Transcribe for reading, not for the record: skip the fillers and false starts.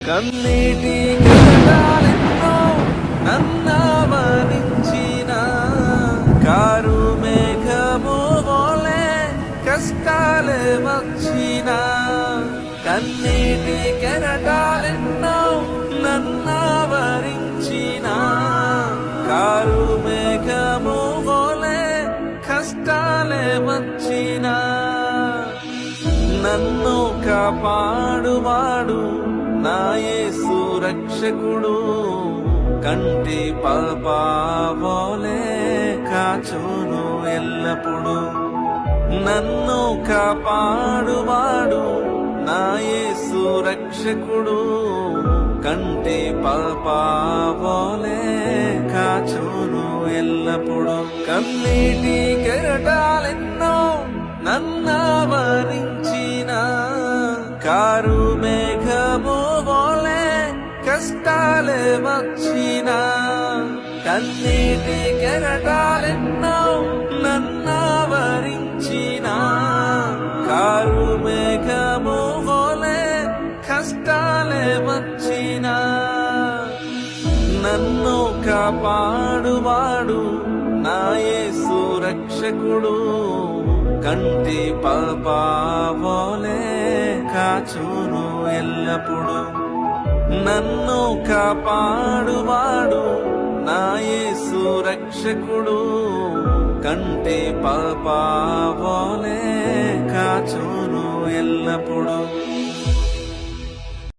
కన్నీటి గగనాలెన్నో నన్నావరించిన కారు మేఘము వలె కష్టాలే వచ్చిన కన్నీటి కెరటాలెన్నో నన్నావరించిన కారు మేఘము వలె కష్టాలే వచ్చిన నన్ను కాపాడువాడు నా యేసు రక్షకుడు కంటి పాపవలె కాచును ఎల్లప్పుడు నన్ను కాపాడువాడు నా యేసు రక్షకుడు కంటి పాపవలె కాచును ఎల్లప్పుడు కన్నీటి కెరటాలెన్నో నన్నావరించిన కారు మేఘము వలె కష్టాలే వచ్చిన కన్నీటి కెరటాలెన్నో నన్నావరించిన కారు మేఘము వలె కష్టాలే వచ్చిన నన్ను కాపాడువాడు నా యేసు రక్షకుడు కంటి పాపవలె కాచును ఎల్లప్పుడు నన్ను కాపాడువాడు నా యేసు రక్షకుడు కంటి పాపవలె కాచును ఎల్లప్పుడు